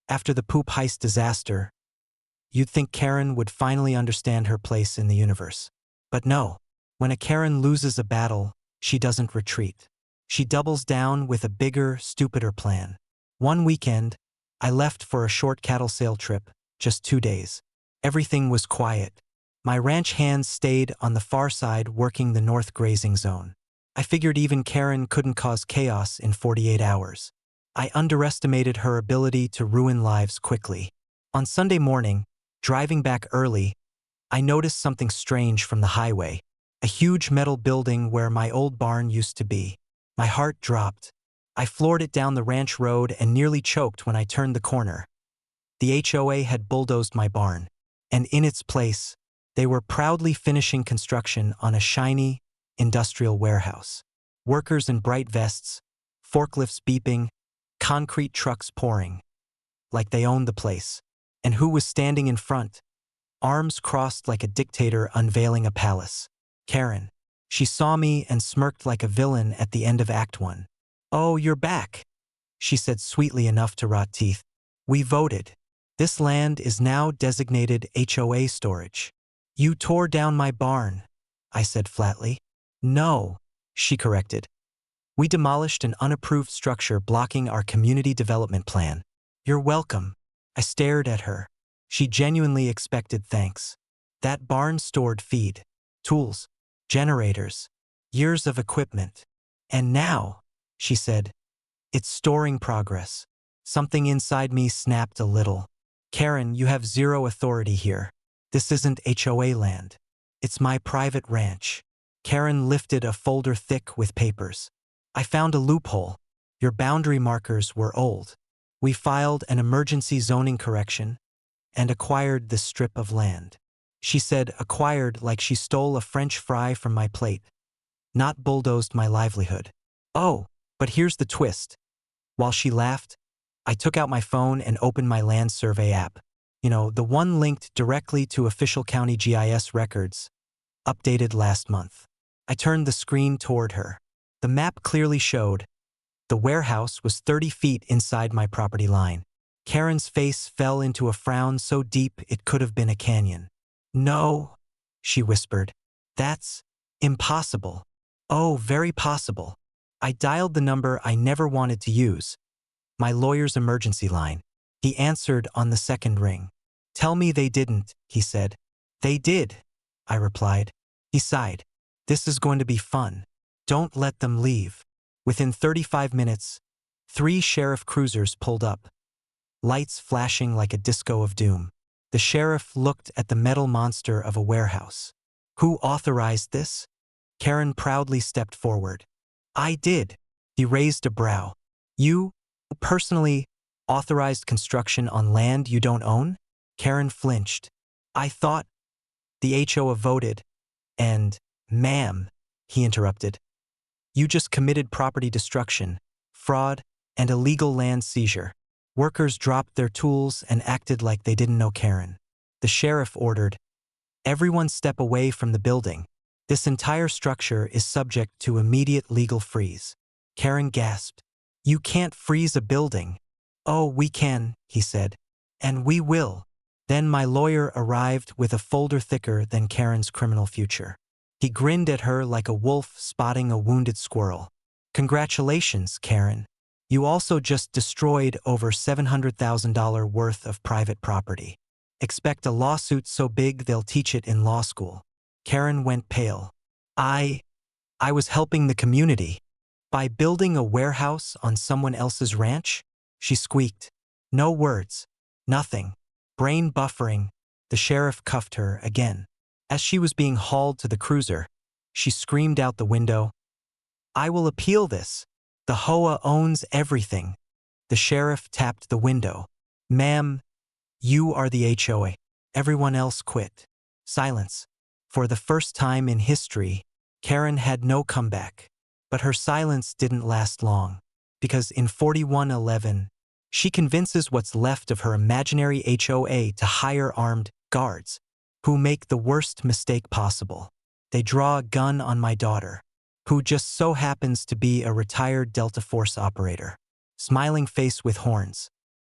After the poop heist disaster, you'd think Karen would finally understand her place in the universe. But no. When a Karen loses a battle, she doesn't retreat. She doubles down with a bigger, stupider plan. One weekend, I left for a short cattle sale trip, just 2 days. Everything was quiet. My ranch hands stayed on the far side working the north grazing zone. I figured even Karen couldn't cause chaos in 48 hours. I underestimated her ability to ruin lives quickly. On Sunday morning, driving back early, I noticed something strange from the highway. A huge metal building where my old barn used to be. My heart dropped. I floored it down the ranch road and nearly choked when I turned the corner. The HOA had bulldozed my barn, and in its place, they were proudly finishing construction on a shiny, industrial warehouse. Workers in bright vests, forklifts beeping, concrete trucks pouring. Like they owned the place. And who was standing in front? Arms crossed like a dictator unveiling a palace. Karen. She saw me and smirked like a villain at the end of Act 1. "Oh, you're back," she said sweetly enough to rot teeth. "We voted. This land is now designated HOA storage." "You tore down my barn," I said flatly. "No," she corrected. "We demolished an unapproved structure blocking our community development plan." "You're welcome." I stared at her. She genuinely expected thanks. That barn stored feed, tools, generators, years of equipment. And now, she said, it's storing progress. Something inside me snapped a little. "Karen, you have zero authority here. This isn't HOA land. It's my private ranch." Karen lifted a folder thick with papers. "I found a loophole. Your boundary markers were old. We filed an emergency zoning correction and acquired this strip of land." She said acquired like she stole a French fry from my plate, not bulldozed my livelihood. "Oh, but here's the twist." While she laughed, I took out my phone and opened my land survey app. The one linked directly to official county GIS records, updated last month. I turned the screen toward her. The map clearly showed the warehouse was 30 feet inside my property line. Karen's face fell into a frown so deep it could have been a canyon. "No," she whispered. "That's impossible." "Oh, very possible." I dialed the number I never wanted to use, my lawyer's emergency line. He answered on the second ring. "Tell me they didn't," he said. "They did," I replied. He sighed. "This is going to be fun. Don't let them leave." Within 35 minutes, 3 sheriff cruisers pulled up, lights flashing like a disco of doom. The sheriff looked at the metal monster of a warehouse. "Who authorized this?" Karen proudly stepped forward. "I did." He raised a brow. "You personally authorized construction on land you don't own?" Karen flinched. "I thought the HOA voted, and, ma'am," he interrupted. "You just committed property destruction, fraud, and illegal land seizure." Workers dropped their tools and acted like they didn't know Karen. The sheriff ordered, "Everyone step away from the building. This entire structure is subject to immediate legal freeze." Karen gasped. "You can't freeze a building." "Oh, we can," he said. "And we will." Then my lawyer arrived with a folder thicker than Karen's criminal future. He grinned at her like a wolf spotting a wounded squirrel. "Congratulations, Karen. You also just destroyed over $700,000 worth of private property. Expect a lawsuit so big they'll teach it in law school." Karen went pale. I was helping the community. By building a warehouse on someone else's ranch?" She squeaked. No words. Nothing. Brain buffering. The sheriff cuffed her again. As she was being hauled to the cruiser, she screamed out the window, "I will appeal this. The HOA owns everything." The sheriff tapped the window. "Ma'am, you are the HOA. Everyone else quit." Silence. For the first time in history, Karen had no comeback. But her silence didn't last long, because in 4111, she convinces what's left of her imaginary HOA to hire armed guards, who make the worst mistake possible. They draw a gun on my daughter, who just so happens to be a retired Delta Force operator. Smiling face with horns.